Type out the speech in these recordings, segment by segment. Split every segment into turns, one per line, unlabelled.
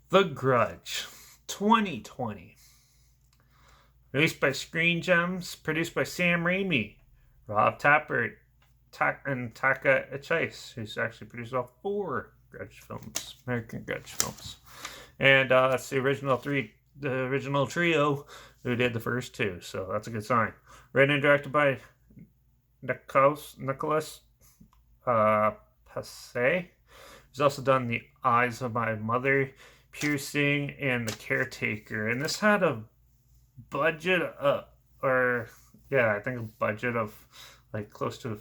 The Grudge 2020. Released by Screen Gems, produced by Sam Raimi, Rob Tappert, and Taka Chase, who's actually produced all four Grudge films, American Grudge films. And that's the original trio who did the first two, so that's a good sign. Written and directed by Nicholas Passe. He's also done The Eyes of My Mother, Piercing, and The Caretaker. And this had a budget or yeah, I think a budget of like close to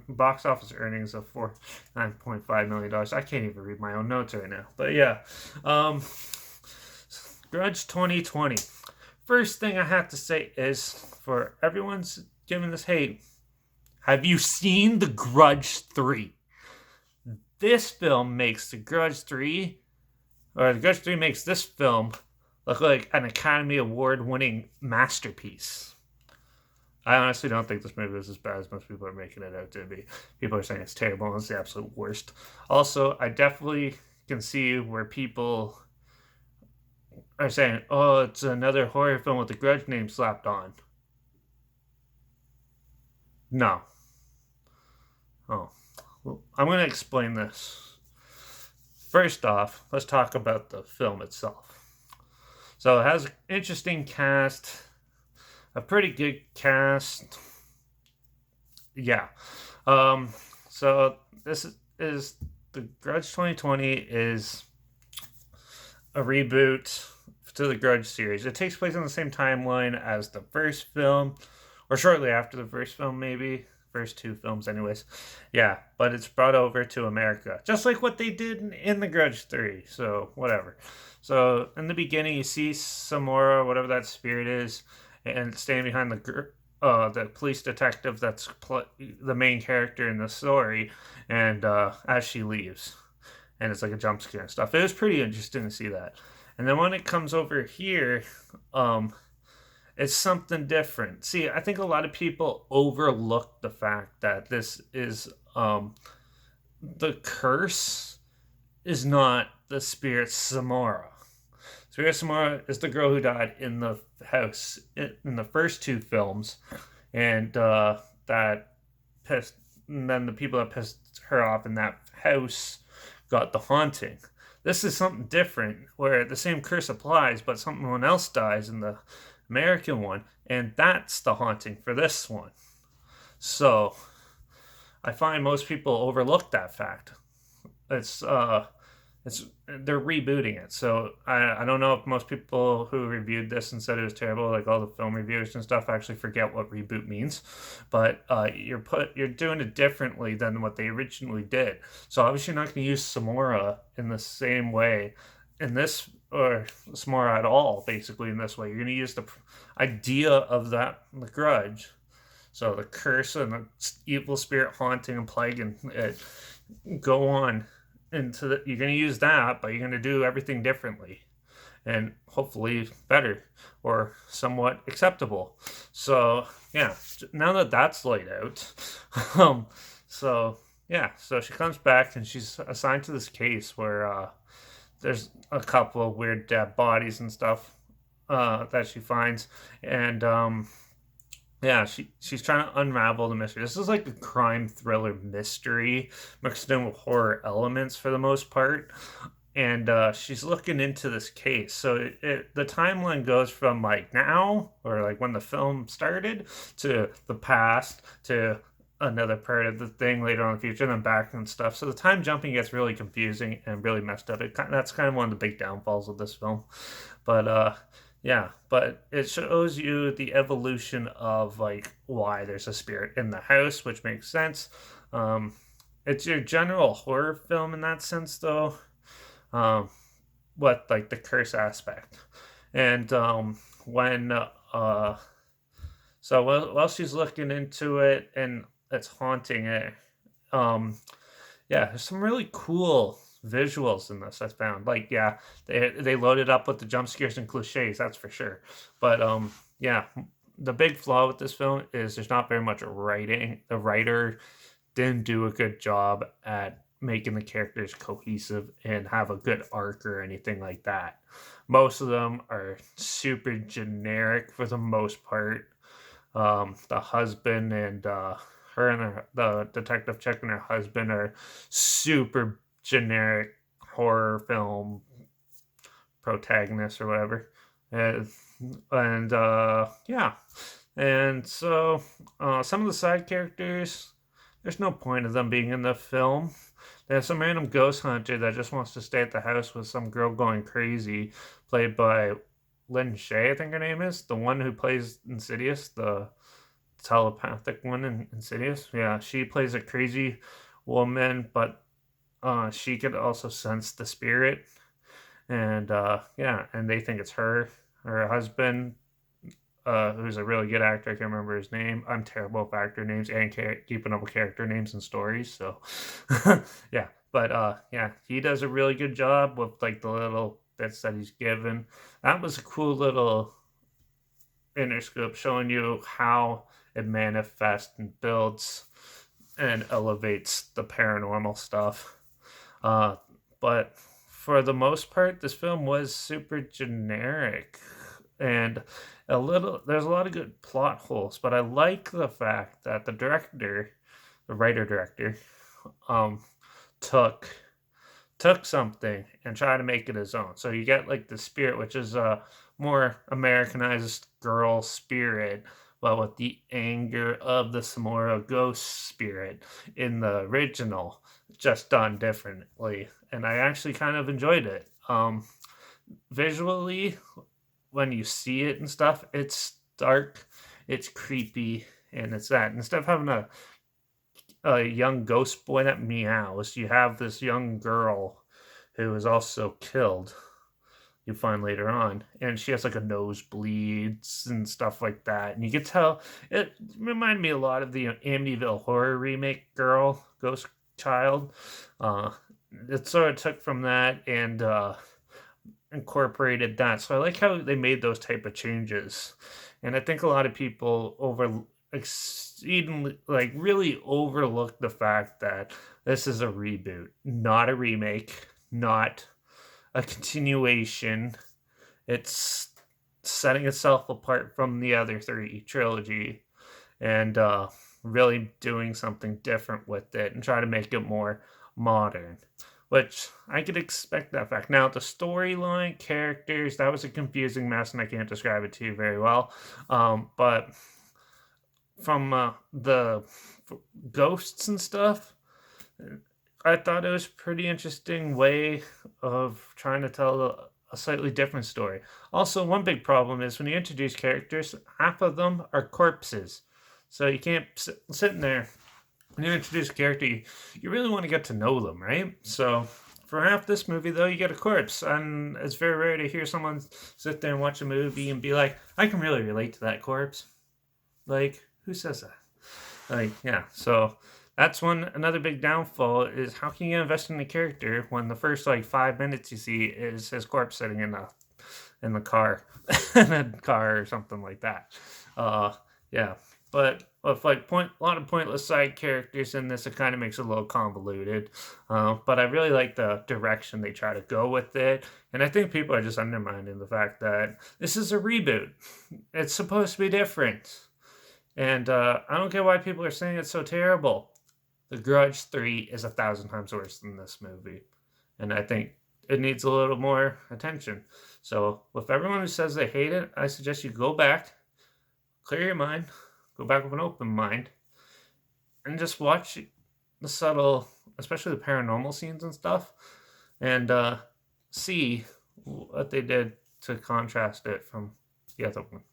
box office earnings of $9.5 million. I can't even read my own notes right now, but yeah. um Grudge 2020. First thing I have to say is, for everyone's giving this hate, have you seen The Grudge 3? This film makes The Grudge 3 makes this film look like an Academy Award winning masterpiece. I honestly don't think this movie was as bad as most people are making it out to be. People are saying it's terrible and it's the absolute worst. Also, I definitely can see where people are saying, oh, it's another horror film with the Grudge name slapped on. No. Oh. Well, I'm going to explain this. First off, let's talk about the film itself. So it has an interesting cast, a pretty good cast. Yeah. Um. So this is the Grudge 2020 is a reboot to the Grudge series. It takes place on the same timeline as the first film, or shortly after the first film, maybe. First two films, anyways. Yeah, but it's brought over to America, just like what they did in The Grudge 3. So, whatever. So, in the beginning, you see Samora, whatever that spirit is, and standing behind the police detective that's the main character in the story, and as she leaves. And it's like a jump scare and stuff. It was pretty interesting to see that. And then when it comes over here, um, it's something different. See, I think a lot of people overlook the fact that this is the curse is not the spirit Samara. Spirit Samara is the girl who died in the house in the first two films, and that pissed. And then the people that pissed her off in that house got the haunting. This is something different, where the same curse applies, but someone else dies in the American one, and that's the haunting for this one. So I find most people overlook that fact. It's they're rebooting it. So I don't know if most people who reviewed this and said it was terrible, like all the film reviewers and stuff, actually forget what reboot means. But you're doing it differently than what they originally did. So obviously you're not going to use Samora in the same way in this, or Samora at all, basically in this way. You're going to use the idea of the grudge. So the curse and the evil spirit haunting and plaguing it go on you're going to use that, but you're going to do everything differently and hopefully better or somewhat acceptable. So yeah, now that that's laid out, um, so yeah, so she comes back and she's assigned to this case where there's a couple of weird dead bodies and stuff that she finds, and yeah, she's trying to unravel the mystery. This is like a crime thriller mystery mixed in with horror elements for the most part. And she's looking into this case. So the timeline goes from like now, or like when the film started, to the past, to another part of the thing later on in the future, and then back and stuff. So the time jumping gets really confusing and really messed up. That's kind of one of the big downfalls of this film. But yeah, but it shows you the evolution of like why there's a spirit in the house, which makes sense. Um, it's your general horror film in that sense, though. Um, what like the curse aspect, and when so while she's looking into it and it's haunting it, um, yeah, there's some really cool visuals in this I found. Like, yeah, they loaded up with the jump scares and cliches, that's for sure. But yeah, the big flaw with this film is there's not very much writing. The writer didn't do a good job at making the characters cohesive and have a good arc or anything like that. Most of them are super generic for the most part. The husband and her and the detective chick and her husband are super generic horror film protagonists or whatever. And, and yeah. And so some of the side characters, there's no point of them being in the film. There's some random ghost hunter that just wants to stay at the house with some girl going crazy, played by Lynn Shay, I think her name is, the one who plays Insidious, the telepathic one in Insidious. Yeah, she plays a crazy woman, but she could also sense the spirit, and yeah, and they think it's her. Her husband, who's a really good actor. I can't remember his name. I'm terrible with actor names and keeping up with character names and stories. So, yeah. But yeah, he does a really good job with like the little bits that he's given. That was a cool little interscope showing you how it manifests and builds and elevates the paranormal stuff. Uh, but for the most part, this film was super generic and there's a lot of good plot holes, but I like the fact that the writer director, um, took something and tried to make it his own. So you get like the spirit, which is a more Americanized girl spirit, but with the anger of the Samora ghost spirit in the original, just done differently. And I actually kind of enjoyed it. Visually, when you see it and stuff, it's dark, it's creepy, and it's that. Instead of having a young ghost boy that meows, you have this young girl who is also killed. You find later on, and she has like a nosebleeds and stuff like that, and you can tell it reminded me a lot of the Amityville Horror remake girl, Ghost Child. Uh, it sort of took from that and incorporated that. So I like how they made those type of changes, and I think a lot of people exceedingly like really overlook the fact that this is a reboot, not a remake, not a continuation. It's setting itself apart from the other three trilogy and really doing something different with it and try to make it more modern, which I could expect that fact. Now, the storyline, characters, that was a confusing mess, and I can't describe it to you very well. But from the ghosts and stuff, I thought it was a pretty interesting way of trying to tell a slightly different story. Also, one big problem is when you introduce characters, half of them are corpses. So you can't sit in there when you introduce a character, you really want to get to know them, right? So for half this movie, though, you get a corpse, and it's very rare to hear someone sit there and watch a movie and be like, "I can really relate to that corpse." Like, who says that? Like, yeah. So that's another big downfall is how can you invest in a character when the first like 5 minutes you see is his corpse sitting in the car, in a car or something like that. Yeah. But with like a lot of pointless side characters in this, it kind of makes it a little convoluted. But I really like the direction they try to go with it, and I think people are just undermining the fact that this is a reboot. It's supposed to be different, and I don't get why people are saying it's so terrible. The Grudge 3 is 1,000 times worse than this movie, and I think it needs a little more attention. So, with everyone who says they hate it, I suggest you go back, clear your mind, go back with an open mind, and just watch the subtle, especially the paranormal scenes and stuff, and see what they did to contrast it from the other one.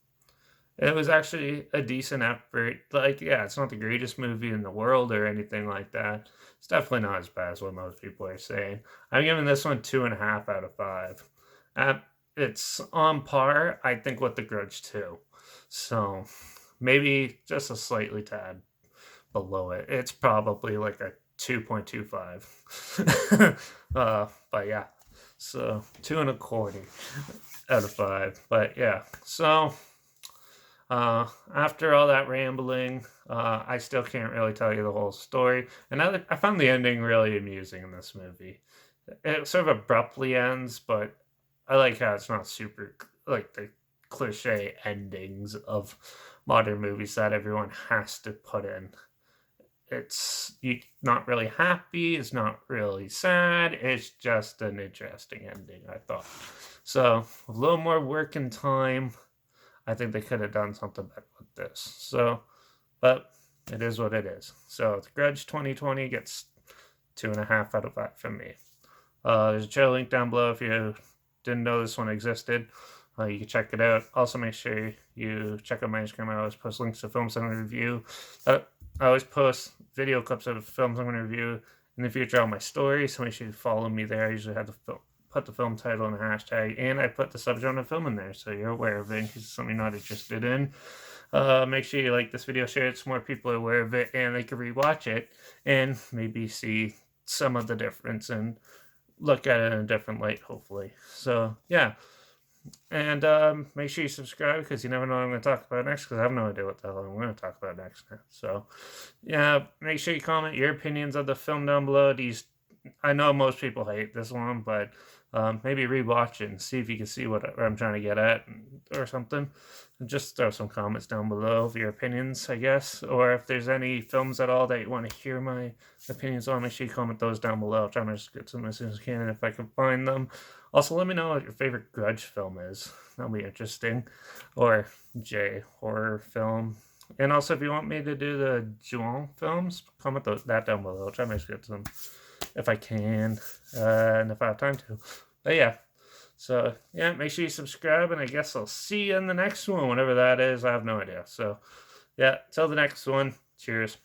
It was actually a decent effort. Like, yeah, it's not the greatest movie in the world or anything like that. It's definitely not as bad as what most people are saying. I'm giving this one 2.5 out of 5. It's on par, I think, with The Grudge 2. So maybe just a slightly tad below it. It's probably like a 2.25. But yeah, so 2.25 out of 5. But yeah, so After all that rambling, I still can't really tell you the whole story. And I found the ending really amusing in this movie. It sort of abruptly ends, but I like how it's not super like the cliche endings of modern movies that everyone has to put in. It's you not really happy, it's not really sad, it's just an interesting ending, I thought. So a little more working time, I think they could have done something better with this. So, but it is what it is. So the Grudge 2020 gets 2.5 out of 5 from me. There's a trail link down below if you didn't know this one existed. You can check it out. Also, make sure you check out my Instagram. I always post links to films I'm going to review. I always post video clips of films I'm going to review in the future on my story, so make sure you follow me there. I usually have put the film title and a hashtag, and I put the subject of the film in there, so you're aware of it in case it's something you're not interested in. Make sure you like this video, share it so more people are aware of it, and they can rewatch it and maybe see some of the difference and look at it in a different light, hopefully. So, yeah. And make sure you subscribe because you never know what I'm going to talk about next because I have no idea what the hell I'm going to talk about next. So, yeah, make sure you comment your opinions of the film down below. I know most people hate this one, but maybe rewatch it and see if you can see what I'm trying to get at or something. Just throw some comments down below of your opinions, I guess. Or if there's any films at all that you want to hear my opinions on, make sure you comment those down below. I'll try to just get some as soon as I can if I can find them. Also, let me know what your favorite Grudge film is. That'll be interesting. Or J horror film. And also, if you want me to do the Juon films, comment that down below. I'll try to get some if I can, and if I have time to. But yeah, so yeah, make sure you subscribe, and I guess I'll see you in the next one, whatever that is. I have no idea. So yeah, till the next one, cheers.